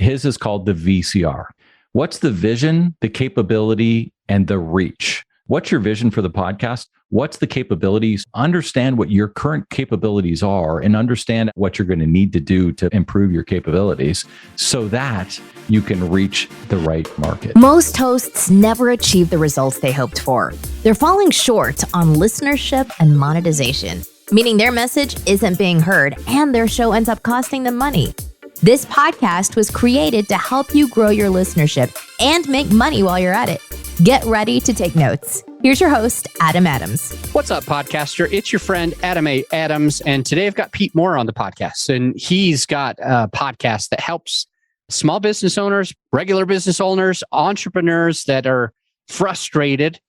His is called the VCR. What's the vision, the capability, and the reach? What's your vision for the podcast? What's the capabilities? Understand what your current capabilities are and understand what you're going to need to do to improve your capabilities so that you can reach the right market. Most hosts never achieve the results they hoped for. They're falling short on listenership and monetization, meaning their message isn't being heard and their show ends up costing them money. This podcast was created to help you grow your listenership and make money while you're at it. Get ready to take notes. Here's your host, Adam Adams. What's up, podcaster? It's your friend, Adam A. Adams. And today I've got Pete Mohr on the podcast. And he's got a podcast that helps small business owners, regular business owners, entrepreneurs that are frustrated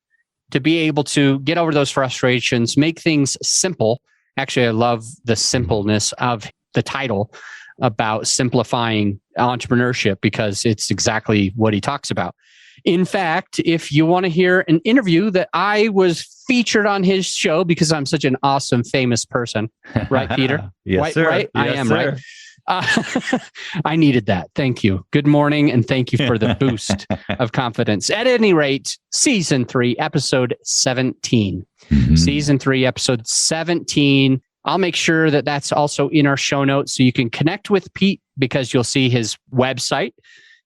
to be able to get over those frustrations, make things simple. Actually, I love the simpleness of the title about simplifying entrepreneurship because it's exactly what he talks about. In fact, if you want to hear an interview that I was featured on his show because I'm such an awesome, famous person, right, Peter? Yes, right, sir. Right? Yes, I am, sir. Right? I needed that. Thank you. Good morning, and thank you for the boost of confidence. At any rate, Season 3, Episode 17. Mm-hmm. Season 3, Episode 17. I'll make sure that that's also in our show notes so you can connect with Pete because you'll see his website.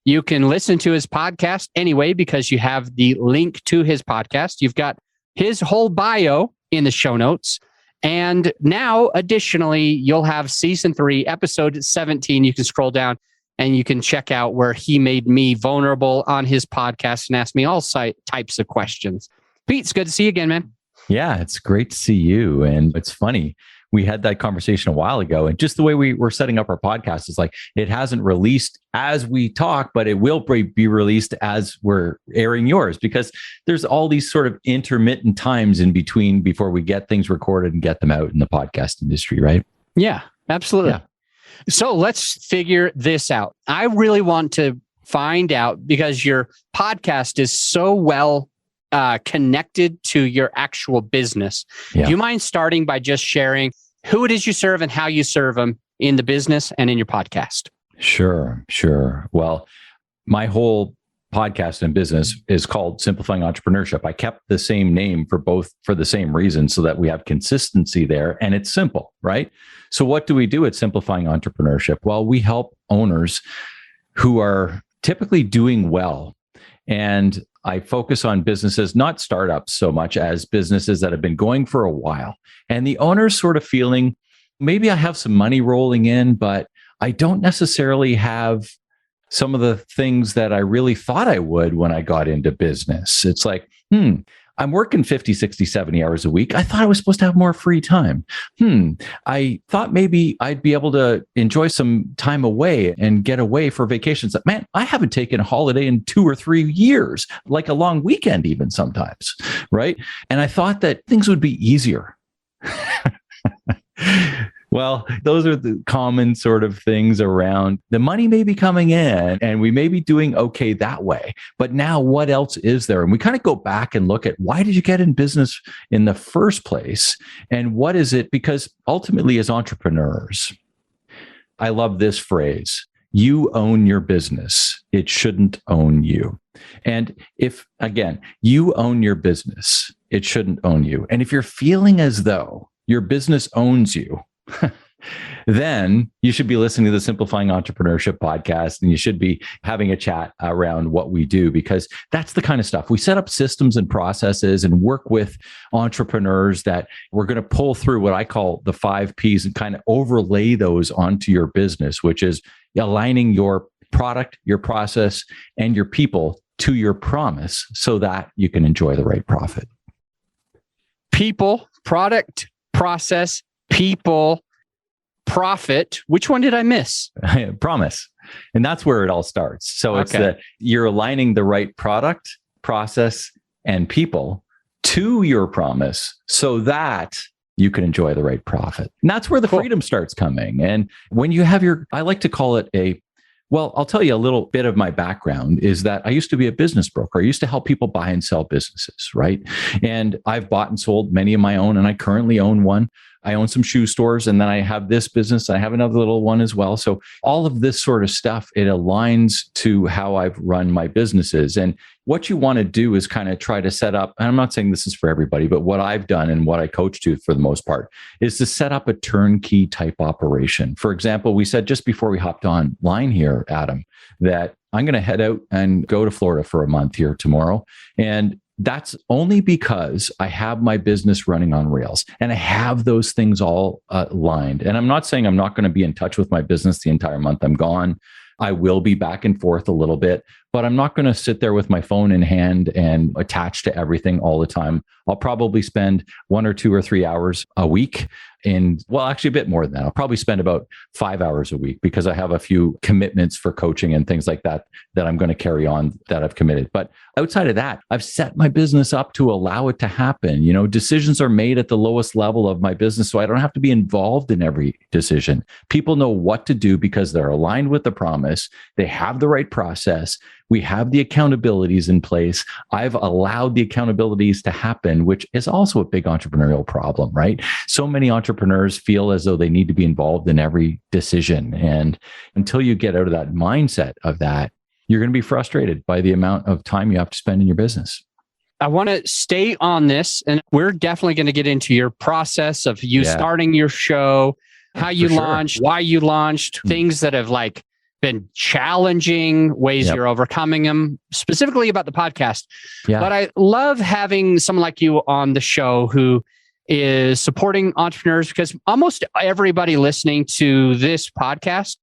You can listen to his podcast anyway because you have the link to his podcast. You've got his whole bio in the show notes. And now, additionally, you'll have Season 3, Episode 17. You can scroll down and you can check out where he made me vulnerable on his podcast and ask me all types of questions. Pete, it's good to see you again, man. Yeah, it's great to see you. And it's funny. We had that conversation a while ago, and just the way we were setting up our podcast is like, it hasn't released as we talk, but it will be released as we're airing yours, because there's all these sort of intermittent times in between before we get things recorded and get them out in the podcast industry, right? Yeah, absolutely. Yeah. So let's figure this out. I really want to find out, because your podcast is so well connected to your actual business. Yeah. Do you mind starting by just sharing who it is you serve and how you serve them in the business and in your podcast? Sure. Well, my whole podcast and business is called Simplifying Entrepreneurship. I kept the same name for both for the same reason, so that we have consistency there and it's simple, right? So what do we do at Simplifying Entrepreneurship? Well, we help owners who are typically doing well. And I focus on businesses, not startups so much as businesses that have been going for a while. And the owner's sort of feeling, maybe I have some money rolling in, but I don't necessarily have some of the things that I really thought I would when I got into business. It's like, I'm working 50, 60, 70 hours a week. I thought I was supposed to have more free time. I thought maybe I'd be able to enjoy some time away and get away for vacations. Man, I haven't taken a holiday in 2 or 3 years, like a long weekend even sometimes, right? And I thought that things would be easier. Well, those are the common sort of things around the money may be coming in and we may be doing okay that way. But now what else is there? And we kind of go back and look at, why did you get in business in the first place? And what is it? Because ultimately, as entrepreneurs, I love this phrase: you own your business. It shouldn't own you. And if, again, you own your business, it shouldn't own you. And if you're feeling as though your business owns you, then you should be listening to the Simplifying Entrepreneurship podcast, and you should be having a chat around what we do, because that's the kind of stuff. We set up systems and processes and work with entrepreneurs that we're going to pull through what I call the 5 Ps and kind of overlay those onto your business, which is aligning your product, your process, and your people to your promise so that you can enjoy the right profit. People, product, process, people, profit. Which one did I miss? Promise. And that's where it all starts. So it's you're aligning the right product, process, and people to your promise so that you can enjoy the right profit. And that's where the freedom starts coming. And when you have I like to call it well, I'll tell you a little bit of my background is that I used to be a business broker. I used to help people buy and sell businesses, right? And I've bought and sold many of my own, and I currently own one. I own some shoe stores, and then I have this business. I have another little one as well. So all of this sort of stuff, it aligns to how I've run my businesses. And what you want to do is kind of try to set up, and I'm not saying this is for everybody, but what I've done and what I coach to for the most part is to set up a turnkey type operation. For example, we said just before we hopped online here, Adam, that I'm going to head out and go to Florida for a month here tomorrow. And that's only because I have my business running on rails and I have those things all aligned. And I'm not saying I'm not going to be in touch with my business the entire month I'm gone. I will be back and forth a little bit, but I'm not going to sit there with my phone in hand and attached to everything all the time. I'll probably spend 1 or 2 or 3 hours a week actually a bit more than that. I'll probably spend about 5 hours a week because I have a few commitments for coaching and things like that I'm going to carry on that I've committed. But outside of that, I've set my business up to allow it to happen. Decisions are made at the lowest level of my business, so I don't have to be involved in every decision. People know what to do because they're aligned with the promise. They have the right process. We have the accountabilities in place. I've allowed the accountabilities to happen, which is also a big entrepreneurial problem, right? So many entrepreneurs feel as though they need to be involved in every decision. And until you get out of that mindset of that, you're going to be frustrated by the amount of time you have to spend in your business. I want to stay on this, and we're definitely going to get into your process of you starting your show, how you launched, why you launched, things that have been challenging, ways you're overcoming them, specifically about the podcast. Yeah. But I love having someone like you on the show who is supporting entrepreneurs, because almost everybody listening to this podcast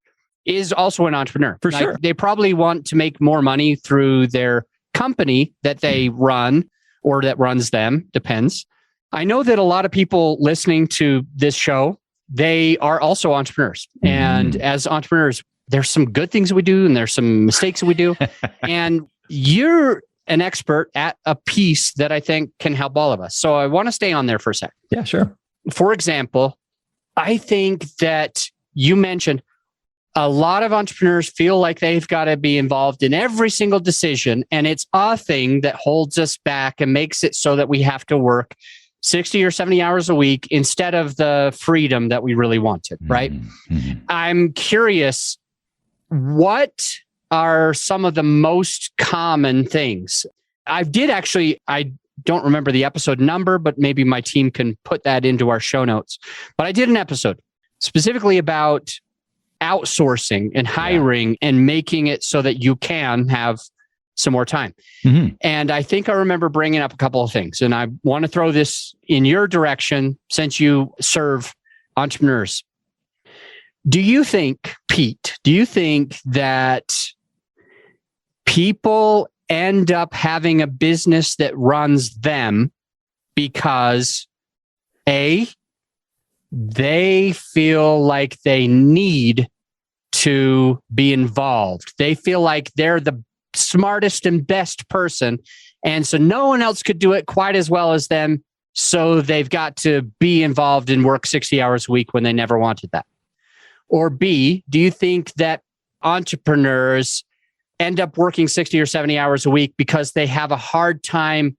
is also an entrepreneur. For sure. They probably want to make more money through their company that they run or that runs them, depends. I know that a lot of people listening to this show, they are also entrepreneurs. And as entrepreneurs, there's some good things that we do and there's some mistakes that we do. And you're an expert at a piece that I think can help all of us. So I want to stay on there for a sec. Yeah, sure. For example, I think that you mentioned a lot of entrepreneurs feel like they've got to be involved in every single decision. And it's a thing that holds us back and makes it so that we have to work 60 or 70 hours a week instead of the freedom that we really wanted, right? I'm curious, what are some of the most common things? I don't remember the episode number, but maybe my team can put that into our show notes. But I did an episode specifically about outsourcing and hiring and making it so that you can have some more time. And I think I remember bringing up a couple of things. And I want to throw this in your direction since you serve entrepreneurs. Do you think, Pete, that people end up having a business that runs them because A, they feel like they need to be involved. They feel like they're the smartest and best person, and so no one else could do it quite as well as them, so they've got to be involved and work 60 hours a week when they never wanted that? Or B, do you think that entrepreneurs end up working 60 or 70 hours a week because they have a hard time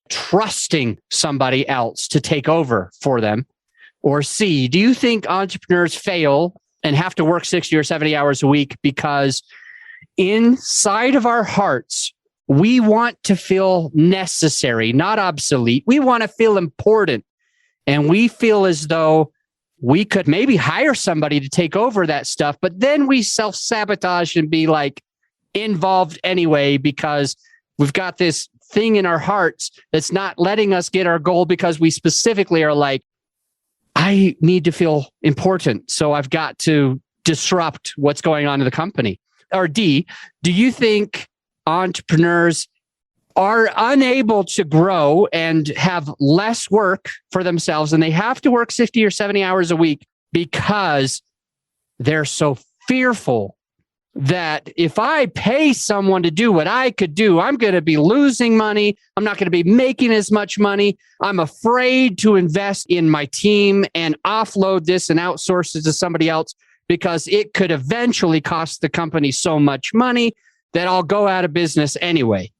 trusting somebody else to take over for them? Or C, do you think entrepreneurs fail and have to work 60 or 70 hours a week because inside of our hearts, we want to feel necessary, not obsolete. We want to feel important. And we feel as though we could maybe hire somebody to take over that stuff, but then we self-sabotage and be involved anyway because we've got this thing in our hearts that's not letting us get our goal because we specifically are I need to feel important, so I've got to disrupt what's going on in the company. Or D, do you think entrepreneurs are unable to grow and have less work for themselves and they have to work 60 or 70 hours a week because they're so fearful that if I pay someone to do what I could do, I'm going to be losing money. I'm not going to be making as much money. I'm afraid to invest in my team and offload this and outsource it to somebody else because it could eventually cost the company so much money that I'll go out of business anyway.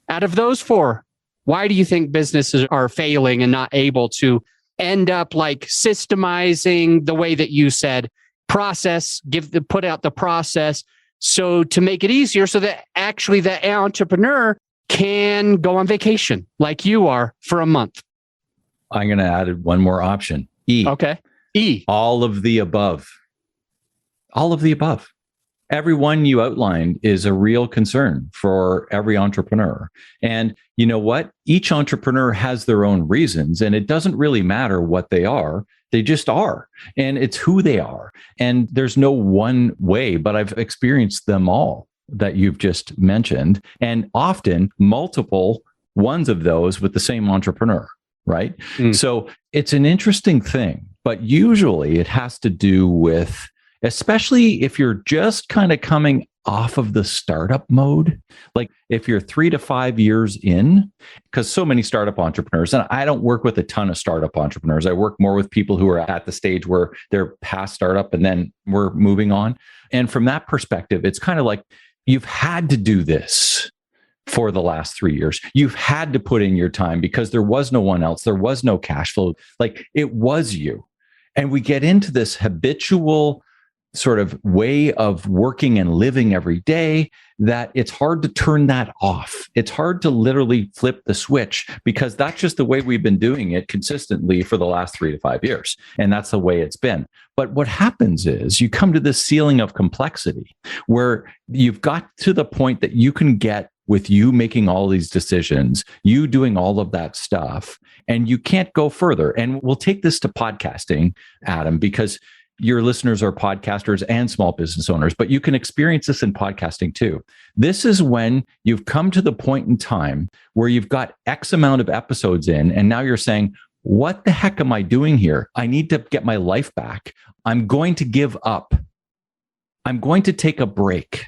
Out of those four, why do you think businesses are failing and not able to end up like systemizing the way that you said, put out the process. So to make it easier so that actually the entrepreneur can go on vacation like you are for a month. I'm going to add one more option. E. Okay. E. All of the above. All of the above. Every one you outlined is a real concern for every entrepreneur. And you know what? Each entrepreneur has their own reasons, and it doesn't really matter what they are. They just are. And it's who they are. And there's no one way, but I've experienced them all that you've just mentioned, and often multiple ones of those with the same entrepreneur, right? So it's an interesting thing, but usually it has to do with, especially if you're just kind of coming off of the startup mode, like if you're 3 to 5 years in, because so many startup entrepreneurs, and I don't work with a ton of startup entrepreneurs. I work more with people who are at the stage where they're past startup and then we're moving on. And from that perspective, it's kind of like you've had to do this for the last 3 years. You've had to put in your time because there was no one else. There was no cash flow. Like it was you. And we get into this habitual sort of way of working and living every day that it's hard to turn that off. It's hard to literally flip the switch because that's just the way we've been doing it consistently for the last 3 to 5 years. And that's the way it's been. But what happens is you come to this ceiling of complexity where you've got to the point that you can get with you making all these decisions, you doing all of that stuff, and you can't go further. And we'll take this to podcasting, Adam, because your listeners are podcasters and small business owners, but you can experience this in podcasting too. This is when you've come to the point in time where you've got X amount of episodes in, and now you're saying, what the heck am I doing here? I need to get my life back. I'm going to give up. I'm going to take a break.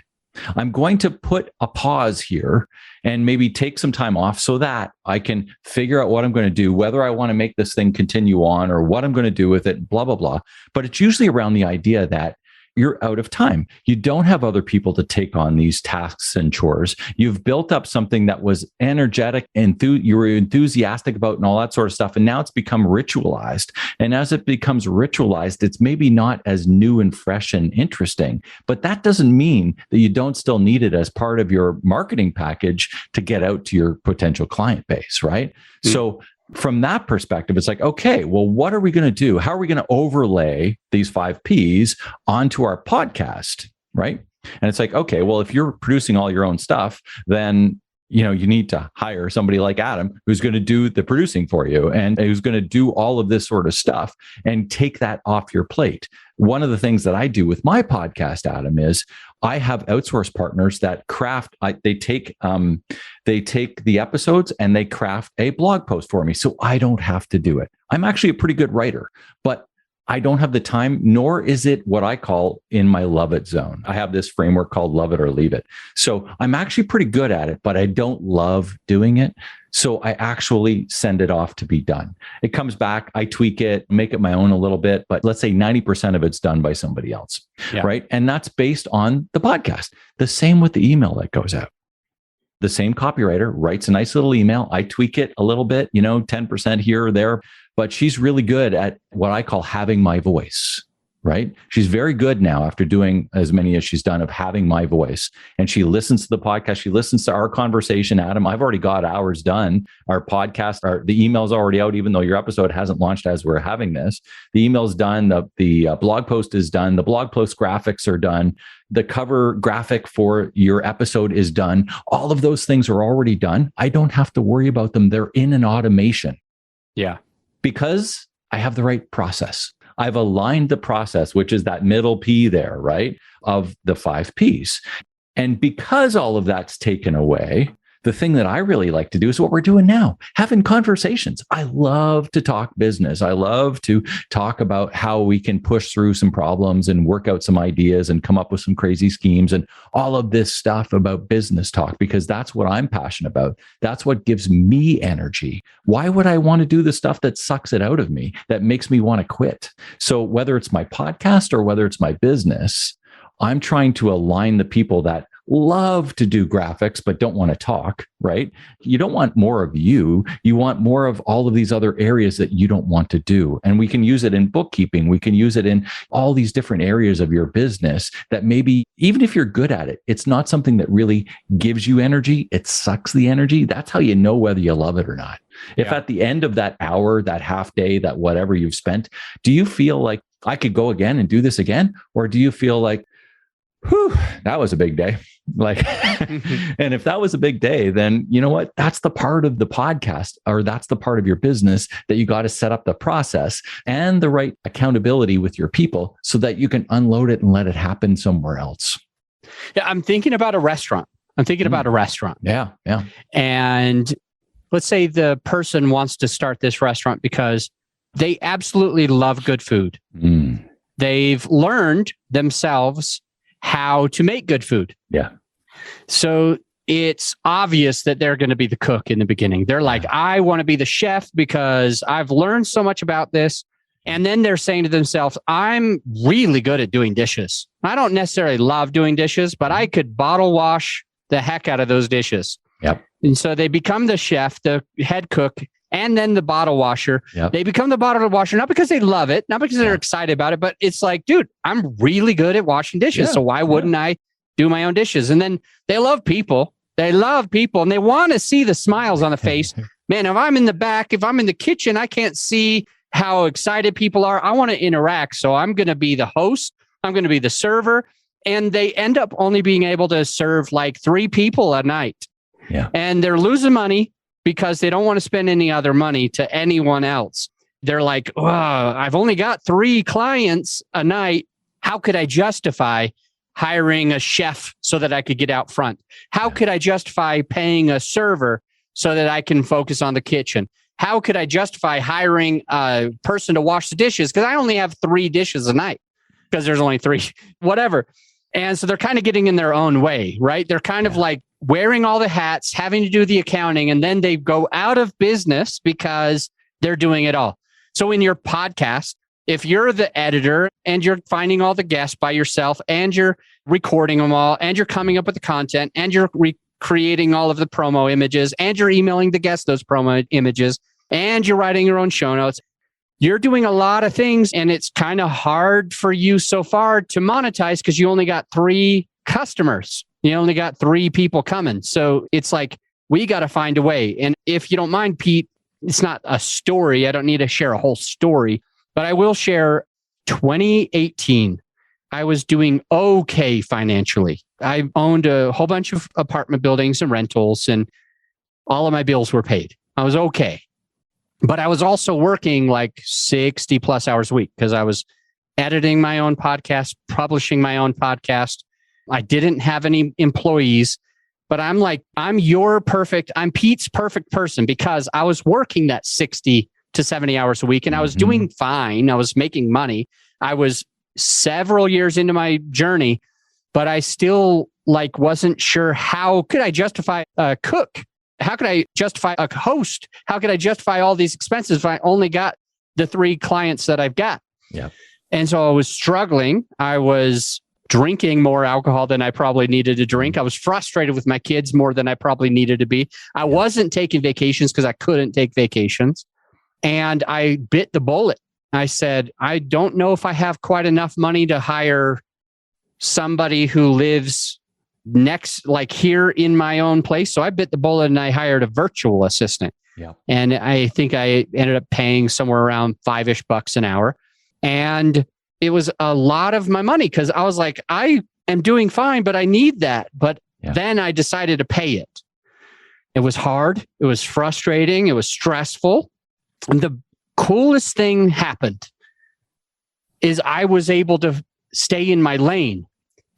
I'm going to put a pause here and maybe take some time off so that I can figure out what I'm going to do, whether I want to make this thing continue on or what I'm going to do with it, blah, blah, blah. But it's usually around the idea that you're out of time. You don't have other people to take on these tasks and chores. You've built up something that was energetic, you were enthusiastic about and all that sort of stuff. And now it's become ritualized. And as it becomes ritualized, it's maybe not as new and fresh and interesting, but that doesn't mean that you don't still need it as part of your marketing package to get out to your potential client base, right? So from that perspective, it's like, okay, well, what are we going to do? How are we going to overlay these 5 Ps onto our podcast, right? And it's like, okay, well, if you're producing all your own stuff, then you need to hire somebody like Adam who's going to do the producing for you and who's going to do all of this sort of stuff and take that off your plate. One of the things that I do with my podcast, Adam, is I have outsourced partners that craft. They take the episodes and they craft a blog post for me, so I don't have to do it. I'm actually a pretty good writer, but I don't have the time, nor is it what I call in my love it zone. I have this framework called love it or leave it. So I'm actually pretty good at it, but I don't love doing it. So I actually send it off to be done. It comes back, I tweak it, make it my own a little bit, but let's say 90% of it's done by somebody else, right? And that's based on the podcast. The same with the email that goes out. The same copywriter writes a nice little email. I tweak it a little bit, 10% here or there, but she's really good at what I call having my voice, right? She's very good now after doing as many as she's done of having my voice. And she listens to the podcast. She listens to our conversation, Adam. I've already got ours done. Our podcast, the email's already out, even though your episode hasn't launched as we're having this. The email's done. The blog post is done. The blog post graphics are done. The cover graphic for your episode is done. All of those things are already done. I don't have to worry about them. They're in an automation. Yeah. Because I have the right process. I've aligned the process, which is that middle P there, right? Of the 5 Ps. And because all of that's taken away, the thing that I really like to do is what we're doing now, having conversations. I love to talk business. I love to talk about how we can push through some problems and work out some ideas and come up with some crazy schemes and all of this stuff about business talk, because that's what I'm passionate about. That's what gives me energy. Why would I want to do the stuff that sucks it out of me, that makes me want to quit? So whether it's my podcast or whether it's my business, I'm trying to align the people that love to do graphics, but don't want to talk, right? You don't want more of you. You want more of all of these other areas that you don't want to do. And we can use it in bookkeeping. We can use it in all these different areas of your business that maybe, even if you're good at it, it's not something that really gives you energy. It sucks the energy. That's how you know whether you love it or not. If at the end of that hour, that half day, that whatever you've spent, do you feel like I could go again and do this again? Or do you feel like, whew, that was a big day? Like, and if that was a big day, then you know what? That's the part of the podcast, or that's the part of your business that you got to set up the process and the right accountability with your people so that you can unload it and let it happen somewhere else. Yeah, I'm thinking about a restaurant. Yeah. And let's say the person wants to start this restaurant because they absolutely love good food. They've learned themselves how to make good food. Yeah. So it's obvious that they're going to be the cook in the beginning. They're like, I want to be the chef because I've learned so much about this. And then they're saying to themselves, I'm really good at doing dishes. I don't necessarily love doing dishes, but I could bottle wash the heck out of those dishes. Yep. And so they become the chef, the head cook, and then the bottle washer. Yep. They become the bottle washer, not because they love it, not because they're excited about it, but it's like, dude, I'm really good at washing dishes. So why wouldn't I do my own dishes? And then they love people. They love people and they want to see the smiles on the face. Man, if I'm in the back, if I'm in the kitchen, I can't see how excited people are. I want to interact. So I'm going to be the host. I'm going to be the server. And they end up only being able to serve like 3 people a night. Yeah. And they're losing money because they don't want to spend any other money to anyone else. They're like, oh, I've only got 3 clients a night. How could I justify hiring a chef so that I could get out front? How could I justify paying a server so that I can focus on the kitchen? How could I justify hiring a person to wash the dishes? Because I only have 3 dishes a night because there's only 3, whatever. And so they're kind of getting in their own way, right? They're kind of like wearing all the hats, having to do the accounting, and then they go out of business because they're doing it all. So in your podcast, if you're the editor and you're finding all the guests by yourself and you're recording them all and you're coming up with the content and you're creating all of the promo images and you're emailing the guests those promo images and you're writing your own show notes, you're doing a lot of things and it's kind of hard for you so far to monetize because you only got 3 customers. You only got 3 people coming. So it's like, we got to find a way. And if you don't mind, Pete, it's not a story. I don't need to share a whole story, but I will share 2018. I was doing okay financially. I owned a whole bunch of apartment buildings and rentals, and all of my bills were paid. I was okay. But I was also working like 60 plus hours a week because I was editing my own podcast, publishing my own podcast. I didn't have any employees, but I'm like, I'm Pete's perfect person because I was working that 60 to 70 hours a week and I was doing fine. I was making money. I was several years into my journey, but I still like wasn't sure how could I justify a cook? How could I justify a host? How could I justify all these expenses if I only got the 3 clients that I've got? Yeah. And so I was struggling. I was drinking more alcohol than I probably needed to drink. I was frustrated with my kids more than I probably needed to be. I wasn't taking vacations because I couldn't take vacations. And I bit the bullet. I said, I don't know if I have quite enough money to hire somebody who lives next, like here in my own place. So I bit the bullet and I hired a virtual assistant. Yeah. And I think I ended up paying somewhere around $5-ish an hour. And it was a lot of my money because I was like, I am doing fine, but I need that. But then I decided to pay it. It was hard. It was frustrating. It was stressful. And the coolest thing happened is I was able to stay in my lane.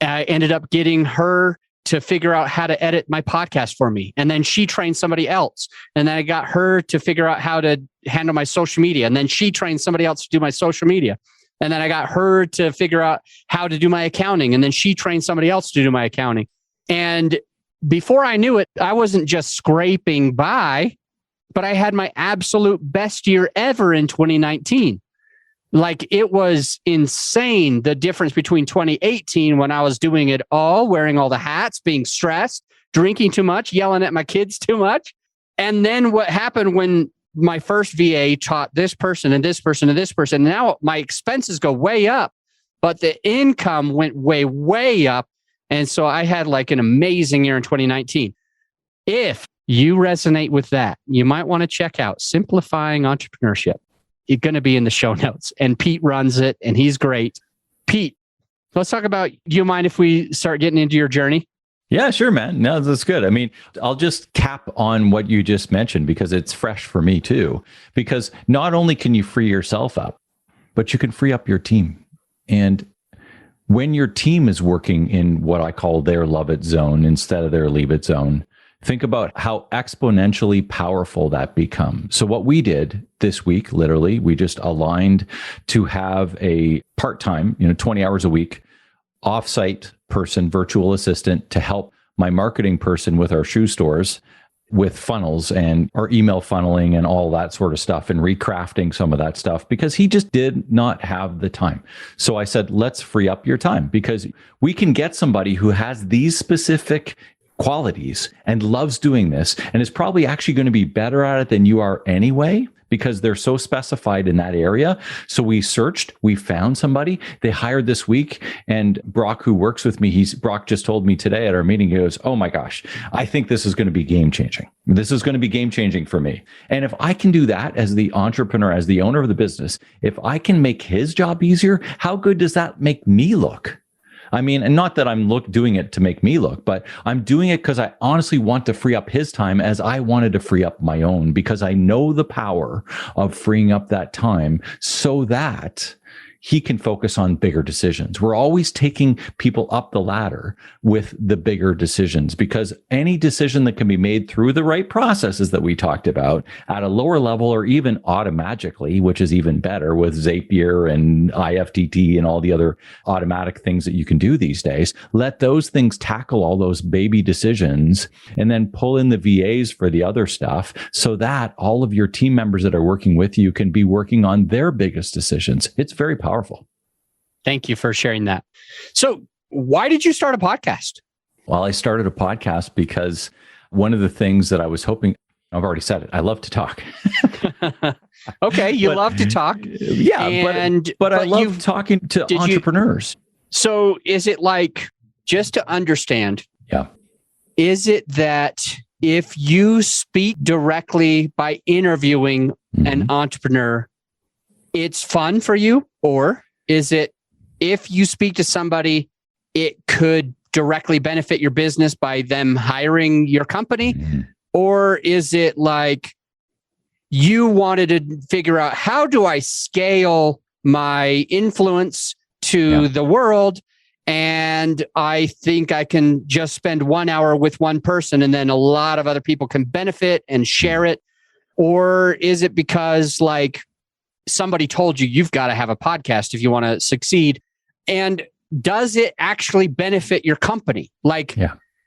I ended up getting her to figure out how to edit my podcast for me. And then she trained somebody else. And then I got her to figure out how to handle my social media. And then she trained somebody else to do my social media. And then I got her to figure out how to do my accounting. And then she trained somebody else to do my accounting. And before I knew it, I wasn't just scraping by, but I had my absolute best year ever in 2019. Like, it was insane, the difference between 2018 when I was doing it all, wearing all the hats, being stressed, drinking too much, yelling at my kids too much. And then what happened when my first VA taught this person and this person and this person. Now my expenses go way up, but the income went way, way up. And so I had like an amazing year in 2019. If you resonate with that, you might want to check out Simplifying Entrepreneurship. It's going to be in the show notes, and Pete runs it and he's great. Pete, let's talk about, do you mind if we start getting into your journey? Yeah, sure, man. No, that's good. I mean, I'll just cap on what you just mentioned because it's fresh for me too. Because not only can you free yourself up, but you can free up your team. And when your team is working in what I call their love it zone instead of their leave it zone, think about how exponentially powerful that becomes. So what we did this week, literally, we just aligned to have a part-time, 20 hours a week, offsite person, virtual assistant to help my marketing person with our shoe stores with funnels and our email funneling and all that sort of stuff and recrafting some of that stuff because he just did not have the time. So I said, let's free up your time because we can get somebody who has these specific qualities and loves doing this and is probably actually going to be better at it than you are anyway because they're so specified in that area. So we searched, we found somebody, they hired this week, and Brock, who works with me, Brock just told me today at our meeting, he goes, oh my gosh, I think this is going to be game changing. This is going to be game changing for me. And if I can do that as the entrepreneur, as the owner of the business, if I can make his job easier, how good does that make me look? I mean, and not that I'm doing it to make me look, but I'm doing it because I honestly want to free up his time as I wanted to free up my own, because I know the power of freeing up that time so that he can focus on bigger decisions. We're always taking people up the ladder with the bigger decisions because any decision that can be made through the right processes that we talked about at a lower level or even automagically, which is even better with Zapier and IFTTT and all the other automatic things that you can do these days, let those things tackle all those baby decisions and then pull in the VAs for the other stuff so that all of your team members that are working with you can be working on their biggest decisions. It's very powerful. Thank you for sharing that. So why did you start a podcast? Well, I started a podcast because one of the things that I was hoping, I've already said it, I love to talk. Okay, you love to talk. Yeah, but I love talking to entrepreneurs. So is it like, just to understand, is it that if you speak directly by interviewing an entrepreneur, it's fun for you? Or is it if you speak to somebody, it could directly benefit your business by them hiring your company? Or is it like you wanted to figure out, how do I scale my influence to the world? And I think I can just spend 1 hour with one person and then a lot of other people can benefit and share it. Or is it because like somebody told you, you've got to have a podcast if you want to succeed? And does it actually benefit your company? Like,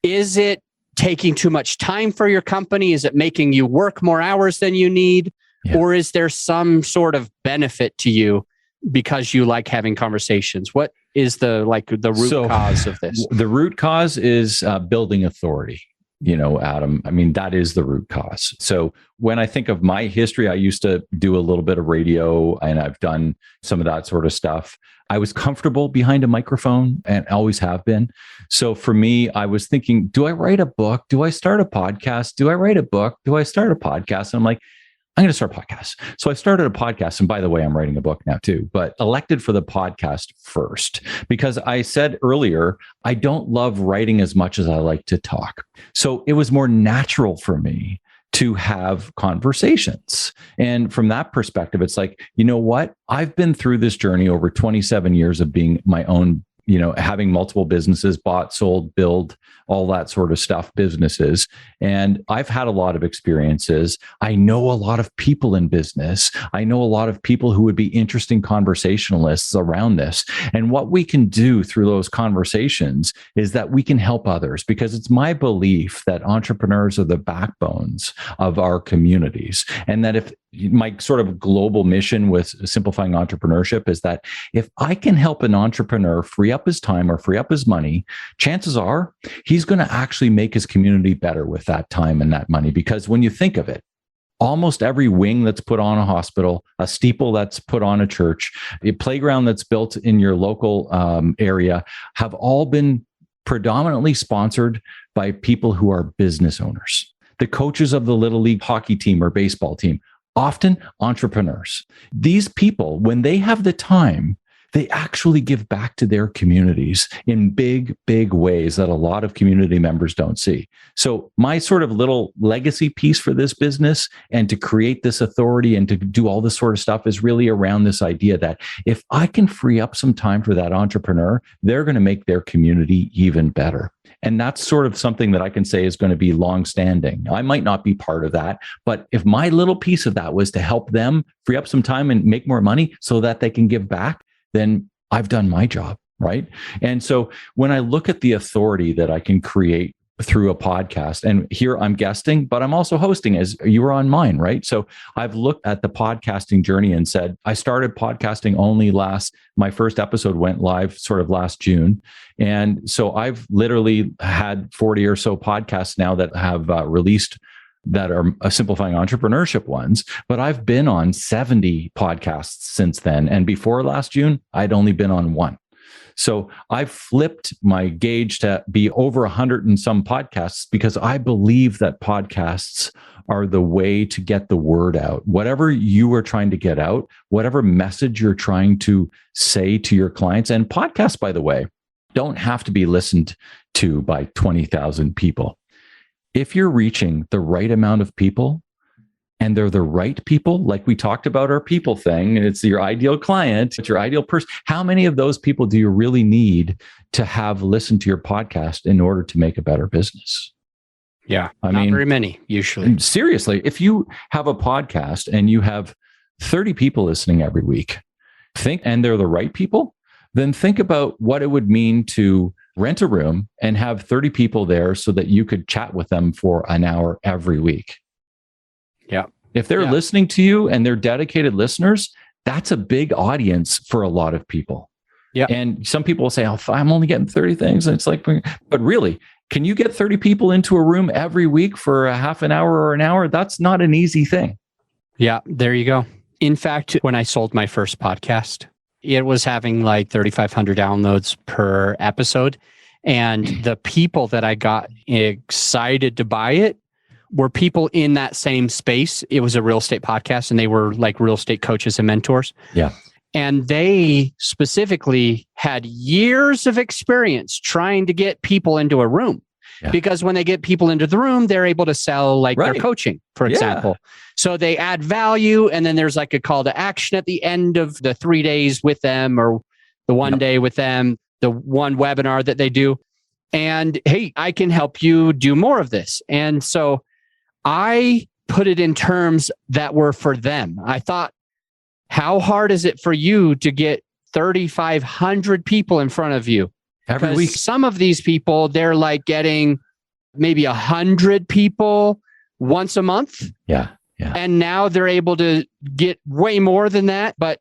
is it taking too much time for your company? Is it making you work more hours than you need? Or is there some sort of benefit to you because you like having conversations? What is the root cause of this? The root cause is building authority. Adam, I mean, that is the root cause. So when I think of my history, I used to do a little bit of radio and I've done some of that sort of stuff. I was comfortable behind a microphone and always have been. So for me, I was thinking, do I write a book? Do I start a podcast? Do I write a book? Do I start a podcast? And I'm like, I'm going to start a podcast. So I started a podcast. And by the way, I'm writing a book now too, but elected for the podcast first, because I said earlier, I don't love writing as much as I like to talk. So it was more natural for me to have conversations. And from that perspective, it's like, you know what? I've been through this journey over 27 years of being my own, having multiple businesses, bought, sold, build, all that sort of stuff, businesses. And I've had a lot of experiences. I know a lot of people in business. I know a lot of people who would be interesting conversationalists around this. And what we can do through those conversations is that we can help others, because it's my belief that entrepreneurs are the backbones of our communities. And that if my sort of global mission with simplifying entrepreneurship is that if I can help an entrepreneur free up his time or free up his money, chances are he's going to actually make his community better with that time and that money. Because when you think of it, almost every wing that's put on a hospital, a steeple that's put on a church, a playground that's built in your local area have all been predominantly sponsored by people who are business owners. The coaches of the Little League hockey team or baseball team, often entrepreneurs. These people, when they have the time, they actually give back to their communities in big, big ways that a lot of community members don't see. So my sort of little legacy piece for this business and to create this authority and to do all this sort of stuff is really around this idea that if I can free up some time for that entrepreneur, they're going to make their community even better. And that's sort of something that I can say is going to be longstanding. I might not be part of that, but if my little piece of that was to help them free up some time and make more money so that they can give back, then I've done my job, right? And so when I look at the authority that I can create through a podcast, and here I'm guesting, but I'm also hosting as you were on mine, right? So I've looked at the podcasting journey and said, I started podcasting only my first episode went live sort of last June. And so I've literally had 40 or so podcasts now that have released that are simplifying entrepreneurship ones, but I've been on 70 podcasts since then. And before last June, I'd only been on one. So I've flipped my gauge to be over 100 and some podcasts because I believe that podcasts are the way to get the word out. Whatever you are trying to get out, whatever message you're trying to say to your clients, and podcasts, by the way, don't have to be listened to by 20,000 people. If you're reaching the right amount of people and they're the right people, like we talked about our people thing, and it's your ideal client, it's your ideal person, how many of those people do you really need to have listened to your podcast in order to make a better business? Yeah, I not mean, very many usually. Seriously, if you have a podcast and you have 30 people listening every week, and they're the right people, then think about what it would mean to rent a room and have 30 people there so that you could chat with them for an hour every week. Yeah. If they're listening to you and they're dedicated listeners, that's a big audience for a lot of people. Yeah. And some people will say, oh, I'm only getting 30 things. And it's like, but really, can you get 30 people into a room every week for a half an hour or an hour? That's not an easy thing. Yeah, there you go. In fact, when I sold my first podcast, it was having like 3,500 downloads per episode. And the people that I got excited to buy it were people in that same space. It was a real estate podcast and they were like real estate coaches and mentors. Yeah. And they specifically had years of experience trying to get people into a room. Yeah. Because when they get people into the room, they're able to sell like their coaching, for example. So they add value and then there's like a call to action at the end of the 3 days with them or the one day with them, the one webinar that they do. And hey, I can help you do more of this. And so I put it in terms that were for them. I thought, how hard is it for you to get 3,500 people in front of you? Every week. Some of these people, they're like getting maybe 100 people once a month. Yeah. And now they're able to get way more than that. But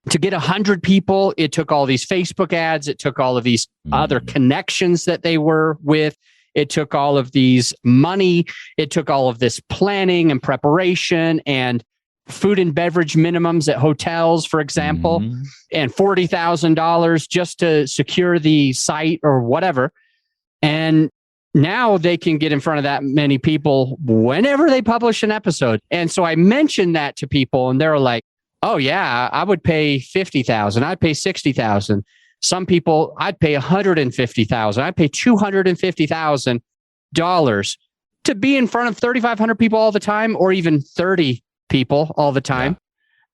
to get 100 people, it took all these Facebook ads. It took all of these other connections that they were with. It took all of these money. It took all of this planning and preparation and food and beverage minimums at hotels, for example, and $40,000 just to secure the site or whatever. And now they can get in front of that many people whenever they publish an episode. And so I mentioned that to people and they're like, oh yeah, I would pay $50,000. I'd pay $60,000. Some people, I'd pay $150,000. I'd pay $250,000 to be in front of 3,500 people all the time, or even 30 people all the time.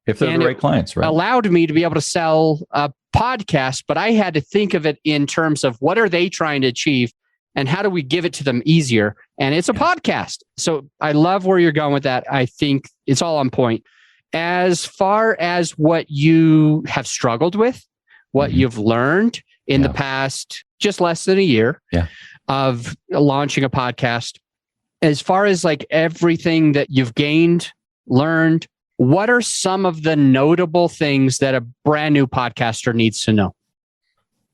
Yeah. If they're the right clients, right? Allowed me to be able to sell a podcast, but I had to think of it in terms of what are they trying to achieve and how do we give it to them easier? And it's a podcast. So I love where you're going with that. I think it's all on point. As far as what you have struggled with, what you've learned in the past, just less than a year of launching a podcast, as far as like everything that you've gained, learned, what are some of the notable things that a brand new podcaster needs to know?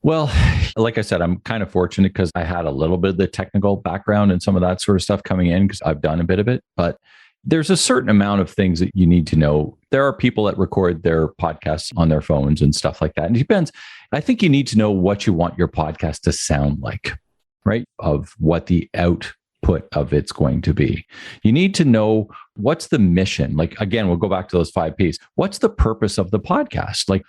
Well, like I said, I'm kind of fortunate because I had a little bit of the technical background and some of that sort of stuff coming in because I've done a bit of it. But there's a certain amount of things that you need to know. There are people that record their podcasts on their phones and stuff like that. And it depends. I think you need to know what you want your podcast to sound like, right? Of what the output of it's going to be. You need to know what's the mission. Like, again, we'll go back to those 5 Ps. What's the purpose of the podcast? Like,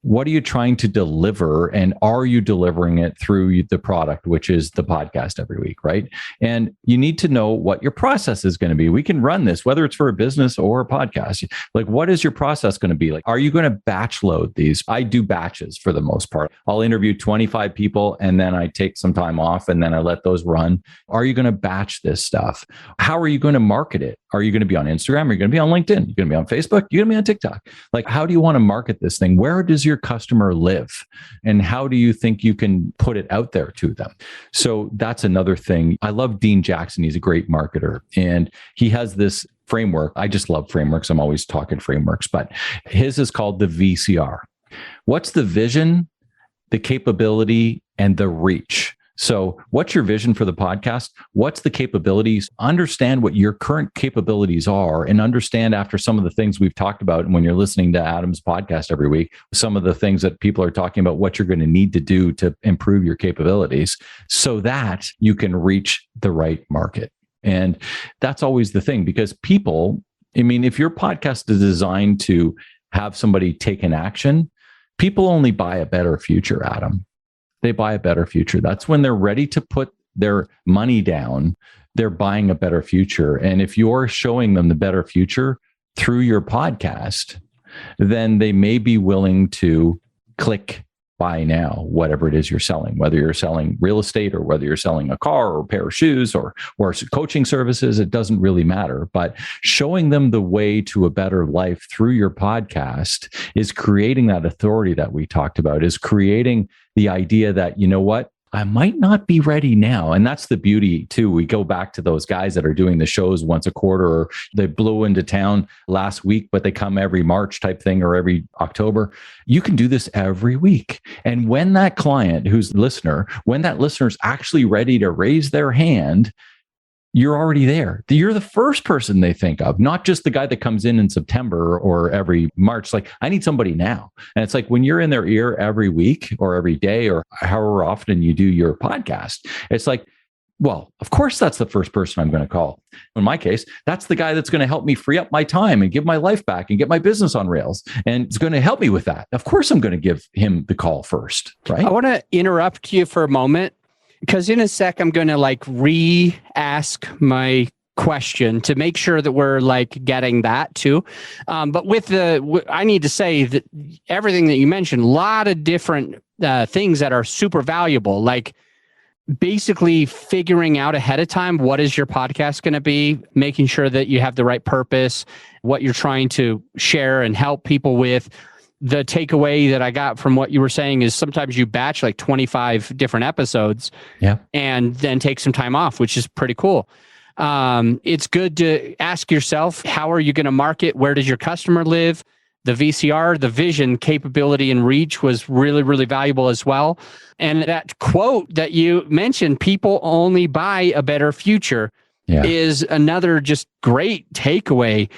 what are you trying to deliver? And are you delivering it through the product, which is the podcast every week, right? And you need to know what your process is going to be. We can run this, whether it's for a business or a podcast. Like, what is your process going to be? Like, are you going to batch load these? I do batches for the most part. I'll interview 25 people and then I take some time off and then I let those run. Are you going to batch this stuff? How are you going to market it? Are you going to be on Instagram? Are you going to be on LinkedIn? You're going to be on Facebook? You're going to be on TikTok? Like, how do you want to market this thing? Where does your customer live? And how do you think you can put it out there to them? So that's another thing. I love Dean Jackson. He's a great marketer. And he has this framework. I just love frameworks. I'm always talking frameworks, but his is called the VCR. What's the vision, the capability, and the reach? So what's your vision for the podcast? What's the capabilities? Understand what your current capabilities are and understand after some of the things we've talked about. And when you're listening to Adam's podcast every week, some of the things that people are talking about, what you're going to need to do to improve your capabilities so that you can reach the right market. And that's always the thing because people, I mean, if your podcast is designed to have somebody take an action, people only buy a better future, Adam. They buy a better future. That's when they're ready to put their money down. They're buying a better future. And if you're showing them the better future through your podcast, then they may be willing to click buy now, whatever it is you're selling, whether you're selling real estate or whether you're selling a car or a pair of shoes or coaching services, it doesn't really matter. But showing them the way to a better life through your podcast is creating that authority that we talked about, is creating the idea that, you know what, I might not be ready now. And that's the beauty too. We go back to those guys that are doing the shows once a quarter, or they blew into town last week, but they come every March type thing or every October. You can do this every week. And when that client who's listener, when that listener's actually ready to raise their hand, you're already there. You're the first person they think of, not just the guy that comes in September or every March. Like, I need somebody now. And it's like when you're in their ear every week or every day or however often you do your podcast, it's like, well, of course, that's the first person I'm going to call. In my case, that's the guy that's going to help me free up my time and give my life back and get my business on rails. And it's going to help me with that. Of course, I'm going to give him the call first, right? I want to interrupt you for a moment, because in a sec, I'm going to re-ask my question to make sure that we're getting that too. But I need to say that everything that you mentioned, a lot of different things that are super valuable, like basically figuring out ahead of time, what is your podcast going to be, making sure that you have the right purpose, what you're trying to share and help people with. The takeaway that I got from what you were saying is sometimes you batch 25 different episodes, and then take some time off, which is pretty cool. It's good to ask yourself, how are you going to market? Where does your customer live? The VCR, the vision, capability, and reach was really, really valuable as well. And that quote that you mentioned, people only buy a better future, is another just great takeaway.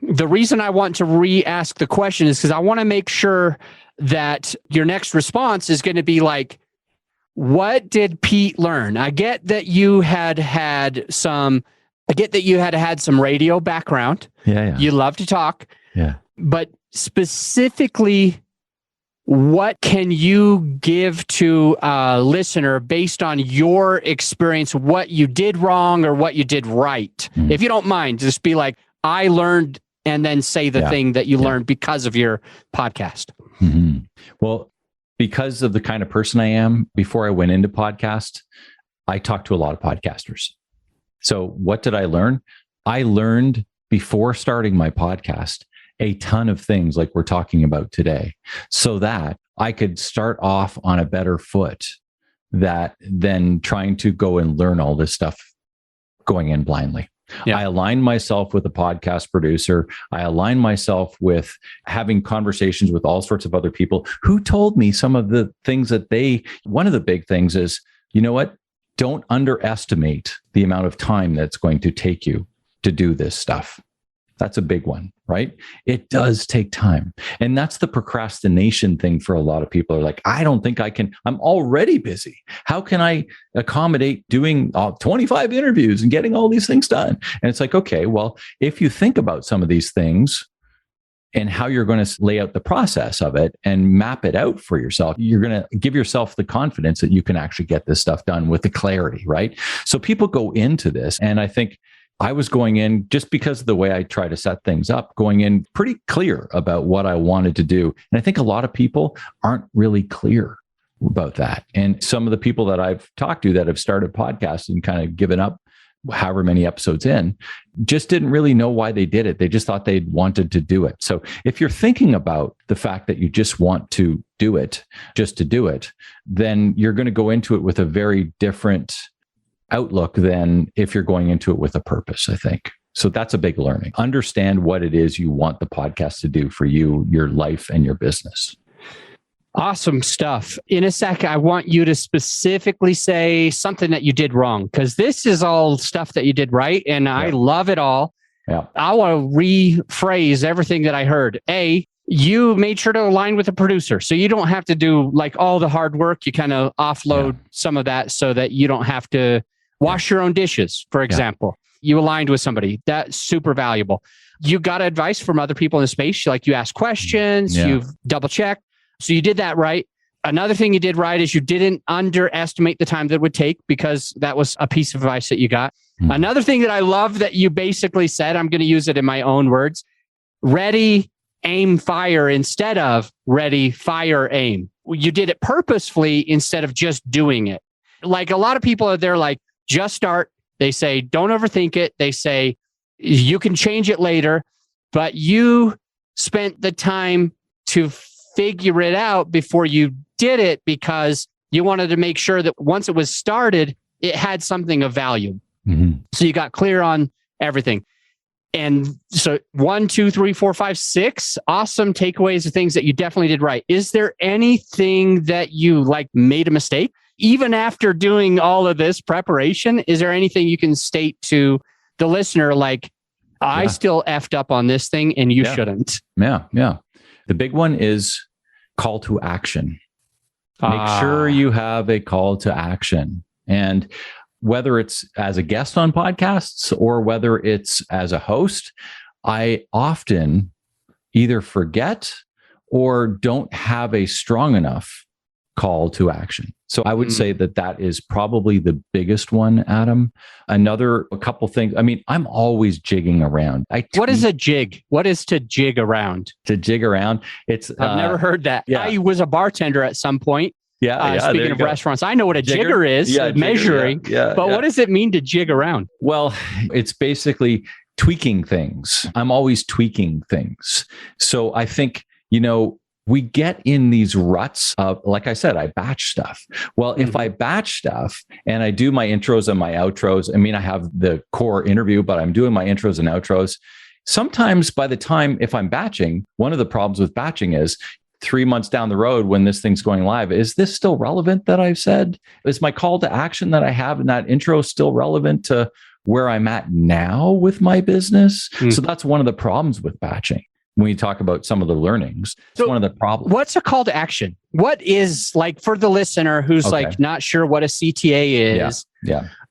The reason I want to re-ask the question is because I want to make sure that your next response is going to be what did Pete learn? I get that you had some radio background. You love to talk. But specifically, what can you give to a listener based on your experience, what you did wrong or what you did right? If you don't mind, just be like, I learned, and then say the thing that you learned because of your podcast. Well, because of the kind of person I am, before I went into podcast, I talked to a lot of podcasters. So what did I learn? I learned before starting my podcast a ton of things like we're talking about today, so that I could start off on a better foot than trying to go and learn all this stuff going in blindly. I align myself with a podcast producer. I align myself with having conversations with all sorts of other people who told me some of the things that one of the big things is, you know what? Don't underestimate the amount of time that's going to take you to do this stuff. That's a big one, right? It does take time. And that's the procrastination thing for a lot of people are like, I don't think I can, I'm already busy. How can I accommodate doing 25 interviews and getting all these things done? And it's like, okay, well, if you think about some of these things and how you're going to lay out the process of it and map it out for yourself, you're going to give yourself the confidence that you can actually get this stuff done with the clarity, right? So people go into this, and I think I was going in, just because of the way I try to set things up, going in pretty clear about what I wanted to do. And I think a lot of people aren't really clear about that. And some of the people that I've talked to that have started podcasts and kind of given up however many episodes in, just didn't really know why they did it. They just thought they wanted to do it. So if you're thinking about the fact that you just want to do it, just to do it, then you're going to go into it with a very different outlook than if you're going into it with a purpose, I think. So that's a big learning. Understand what it is you want the podcast to do for you, your life, and your business. Awesome stuff. In a sec, I want you to specifically say something that you did wrong, because this is all stuff that you did right, and I love it all. Yeah. I want to rephrase everything that I heard. You made sure to align with a producer, so you don't have to do like all the hard work. You kind of offload some of that so that you don't have to wash your own dishes, for example. You aligned with somebody. That's super valuable. You got advice from other people in the space. Like you asked questions, you've double checked. So you did that right. Another thing you did right is you didn't underestimate the time that it would take, because that was a piece of advice that you got. Another thing that I love that you basically said, I'm going to use it in my own words: ready, aim, fire, instead of ready, fire, aim. You did it purposefully instead of just doing it. Like a lot of people are there like, just start. They say, don't overthink it. They say, you can change it later, but you spent the time to figure it out before you did it, because you wanted to make sure that once it was started, it had something of value. So you got clear on everything. And so 1, 2, 3, 4, 5, 6 awesome takeaways of things that you definitely did right. Is there anything that you like made a mistake? Even after doing all of this preparation, is there anything you can state to the listener like, I still effed up on this thing and you shouldn't? Yeah. The big one is call to action. Make sure you have a call to action. And whether it's as a guest on podcasts or whether it's as a host, I often either forget or don't have a strong enough call to action. So I would say that is probably the biggest one, Adam. A couple things. I mean, I'm always jigging around. What is a jig? What is to jig around? To jig around. I've never heard that. Yeah. I was a bartender at some point. Speaking of restaurants, I know what a jigger is, measuring. But what does it mean to jig around? Well, it's basically tweaking things. I'm always tweaking things. So I think, we get in these ruts of, like I said, I batch stuff. Well, if I batch stuff and I do my intros and my outros, I mean, I have the core interview, but I'm doing my intros and outros. Sometimes by the time, if I'm batching, one of the problems with batching is 3 months down the road when this thing's going live, is this still relevant that I've said? Is my call to action that I have in that intro still relevant to where I'm at now with my business? So that's one of the problems with batching. When you talk about some of the learnings, it's one of the problems. What's a call to action? What is, like, for the listener who's like not sure what a CTA is?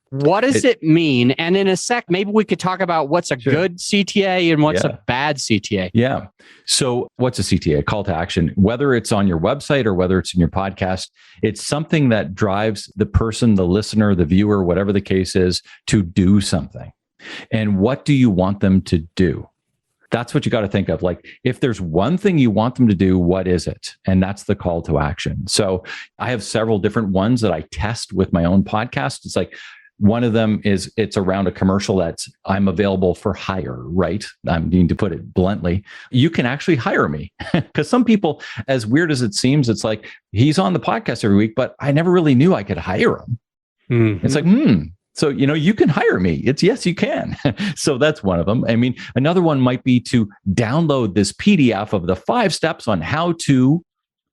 What does it mean? And in a sec, maybe we could talk about what's a good CTA and what's a bad CTA. Yeah. So what's a CTA? Call to action, whether it's on your website or whether it's in your podcast, it's something that drives the person, the listener, the viewer, whatever the case is, to do something. And what do you want them to do? That's what you got to think of. Like, if there's one thing you want them to do, what is it? And that's the call to action. So I have several different ones that I test with my own podcast. It's like, one of them is it's around a commercial that's I'm available for hire, right? I need to put it bluntly. You can actually hire me, because some people, as weird as it seems, it's like, he's on the podcast every week, but I never really knew I could hire him. It's like, So, you can hire me. It's yes, you can. So that's one of them. I mean, another one might be to download this PDF of the 5 steps on how to,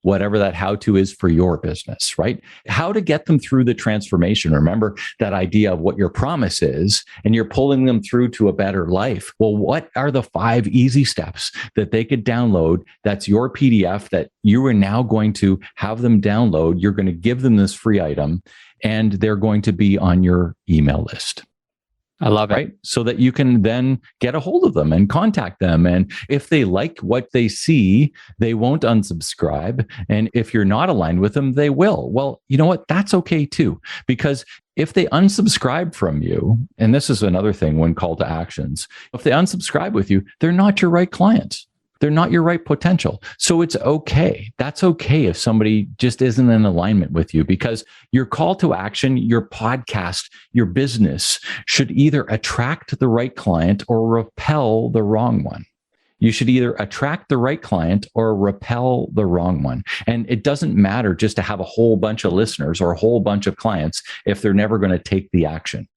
whatever that how to is for your business, right? How to get them through the transformation. Remember that idea of what your promise is, and you're pulling them through to a better life. Well, what are the 5 easy steps that they could download? That's your PDF that you are now going to have them download. You're going to give them this free item, and they're going to be on your email list. I love it. Right? So that you can then get a hold of them and contact them. And if they like what they see, they won't unsubscribe. And if you're not aligned with them, they will. Well, you know what? That's okay too. Because if they unsubscribe from you, and this is another thing when call to actions, if they unsubscribe with you, they're not your right clients. They're not your right potential. So it's okay. That's okay if somebody just isn't in alignment with you, because your call to action, your podcast, your business should either attract the right client or repel the wrong one. You should either attract the right client or repel the wrong one. And it doesn't matter just to have a whole bunch of listeners or a whole bunch of clients if they're never going to take the action,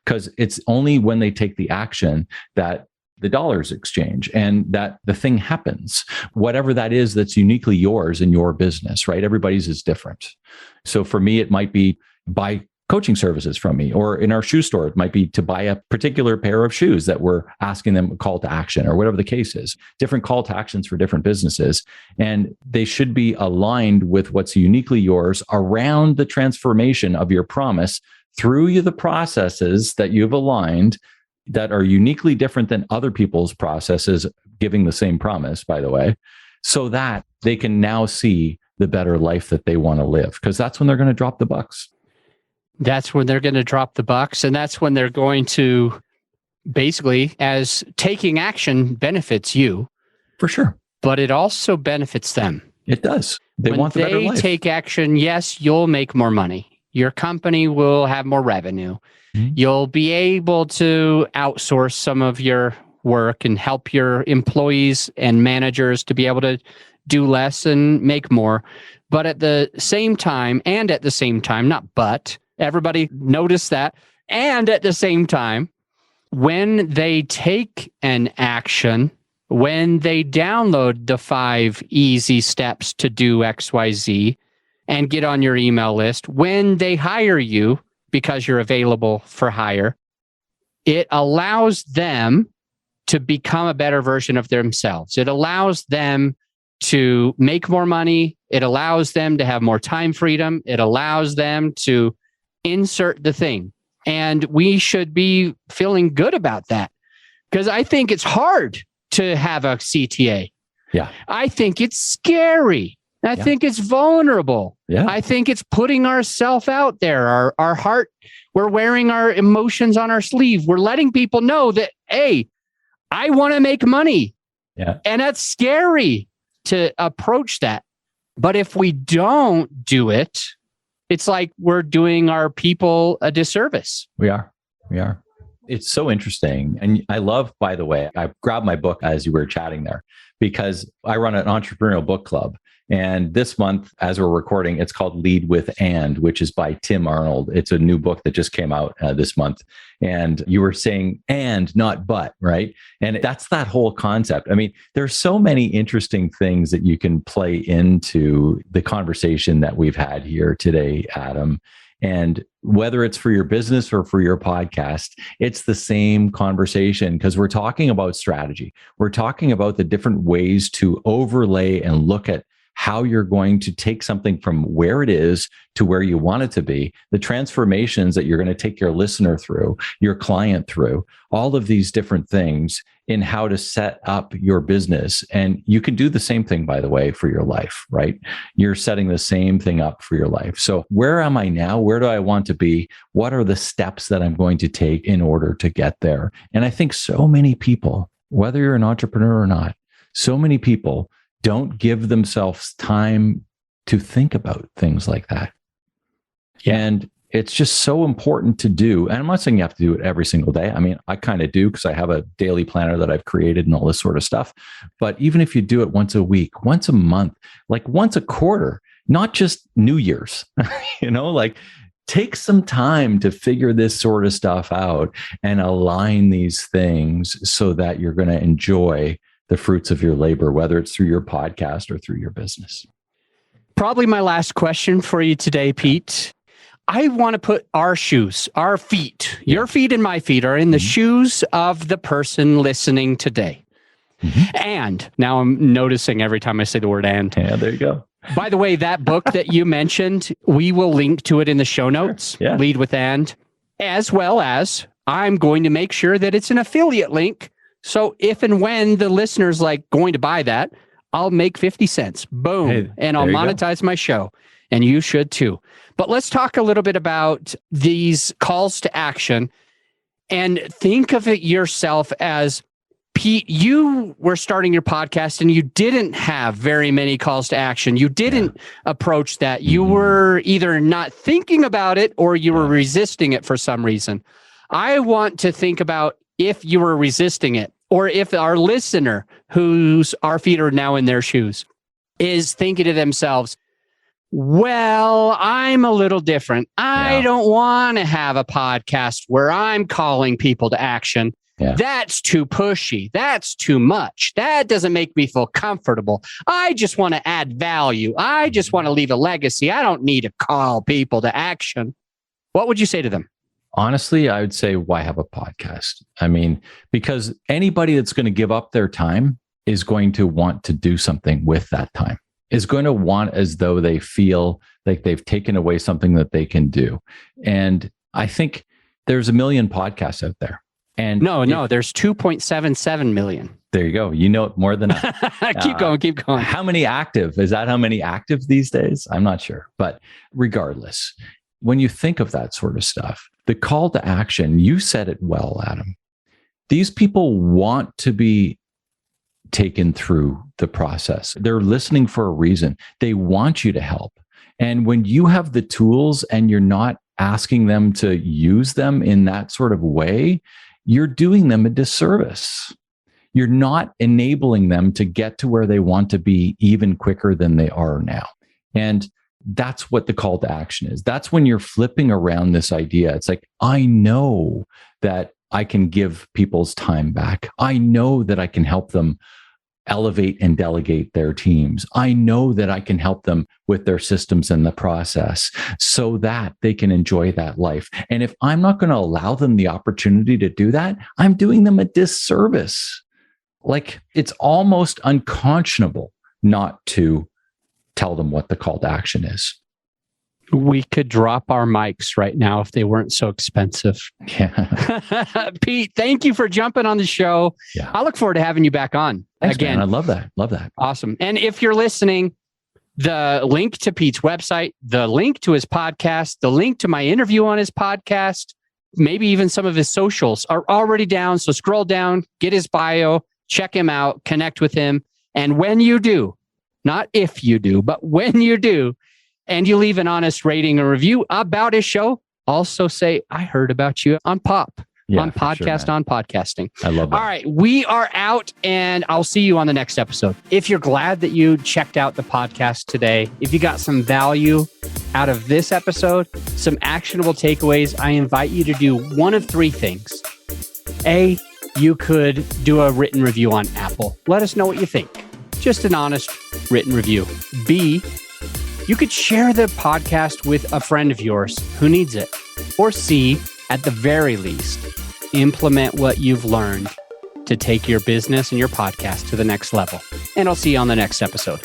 because it's only when they take the action that the dollars exchange and that the thing happens, whatever that is that's uniquely yours in your business, right? Everybody's is different. So for me, it might be buy coaching services from me, or in our shoe store, it might be to buy a particular pair of shoes that we're asking them a call to action, or whatever the case is. Different call to actions for different businesses. And they should be aligned with what's uniquely yours around the transformation of your promise through the processes that you've aligned that are uniquely different than other people's processes giving the same promise, by the way, so that they can now see the better life that they want to live, because that's when they're going to drop the bucks. That's when they're going to drop the bucks. And that's when they're going to basically, as taking action benefits you. For sure. But it also benefits them. It does. They want the better life. When they take action, yes, you'll make more money. Your company will have more revenue. You'll be able to outsource some of your work and help your employees and managers to be able to do less and make more. But at the same time, not but, everybody notice that. And at the same time, when they take an action, when they download the 5 easy steps to do XYZ and get on your email list, when they hire you, because you're available for hire, it allows them to become a better version of themselves. It allows them to make more money. It allows them to have more time freedom. It allows them to insert the thing. And we should be feeling good about that, because I think it's hard to have a CTA. Yeah. I think it's scary. I think it's vulnerable. Yeah. I think it's putting ourselves out there, our heart. We're wearing our emotions on our sleeve. We're letting people know that, hey, I want to make money. Yeah. And that's scary to approach that. But if we don't do it, it's like we're doing our people a disservice. We are. It's so interesting. And I love, by the way, I grabbed my book as you were chatting there, because I run an entrepreneurial book club. And this month, as we're recording, it's called Lead with And, which is by Tim Arnold. It's a new book that just came out this month. And you were saying and, not but, right? And that's that whole concept. I mean, there's so many interesting things that you can play into the conversation that we've had here today, Adam. And whether it's for your business or for your podcast, it's the same conversation, because we're talking about strategy. We're talking about the different ways to overlay and look at how you're going to take something from where it is to where you want it to be, the transformations that you're going to take your listener through, your client through, all of these different things in how to set up your business. And you can do the same thing, by the way, for your life, right? You're setting the same thing up for your life. So where am I now? Where do I want to be? What are the steps that I'm going to take in order to get there? And I think so many people, whether you're an entrepreneur or not, so many people don't give themselves time to think about things like that. Yeah. And it's just so important to do. And I'm not saying you have to do it every single day. I mean, I kind of do, because I have a daily planner that I've created and all this sort of stuff. But even if you do it once a week, once a month, like once a quarter, not just New Year's, like take some time to figure this sort of stuff out and align these things so that you're going to enjoy the fruits of your labor, whether it's through your podcast or through your business. Probably my last question for you today, Pete. I want to put our shoes, our feet, your feet and my feet are in the shoes of the person listening today. And now I'm noticing every time I say the word and. Yeah, there you go. By the way, that book that you mentioned, we will link to it in the show notes, Yeah. Lead with And, as well as I'm going to make sure that it's an affiliate link. So if and when the listener's like going to buy that, I'll make 50 cents. Boom. Hey, and I'll monetize my show. And you should too. But let's talk a little bit about these calls to action and think of it yourself as, Pete, you were starting your podcast and you didn't have very many calls to action. You didn't approach that. You were either not thinking about it or you were resisting it for some reason. I want to think about if you were resisting it or if our listener, whose our feet are now in their shoes, is thinking to themselves, well, I'm a little different. I don't want to have a podcast where I'm calling people to action. That's too pushy. That's too much. That doesn't make me feel comfortable. I just want to add value. I just want to leave a legacy. I don't need to call people to action. What would you say to them? Honestly, I would say, why have a podcast? I mean, because anybody that's going to give up their time is going to want to do something with that time, is going to want as though they feel like they've taken away something that they can do. And I think there's a million podcasts out there. And no, there's 2.77 million. There you go. You know it more than I. Keep going. How many active? Is that how many active these days? I'm not sure. But regardless, when you think of that sort of stuff, the call to action, you said it well, Adam. These people want to be taken through the process. They're listening for a reason. They want you to help. And when you have the tools and you're not asking them to use them in that sort of way, you're doing them a disservice. You're not enabling them to get to where they want to be even quicker than they are now. And that's what the call to action is. That's when you're flipping around this idea. It's like, I know that I can give people's time back. I know that I can help them elevate and delegate their teams. I know that I can help them with their systems and the process so that they can enjoy that life. And if I'm not going to allow them the opportunity to do that, I'm doing them a disservice. Like, it's almost unconscionable not to tell them what the call to action is. We could drop our mics right now if they weren't so expensive. Yeah. Pete, thank you for jumping on the show. Yeah. I look forward to having you back on. Thanks, again. Man. I love that. Love that. Awesome. And if you're listening, the link to Pete's website, the link to his podcast, the link to my interview on his podcast, maybe even some of his socials are already down. So scroll down, get his bio, check him out, connect with him. And when you do, not if you do, but when you do, and you leave an honest rating or review about his show, also say, I heard about you on Pop, on Podcast, on Podcasting. I love that. All right, we are out, and I'll see you on the next episode. If you're glad that you checked out the podcast today, if you got some value out of this episode, some actionable takeaways, I invite you to do one of three things. A, you could do a written review on Apple. Let us know what you think. Just an honest written review. B, you could share the podcast with a friend of yours who needs it. Or C, at the very least, implement what you've learned to take your business and your podcast to the next level. And I'll see you on the next episode.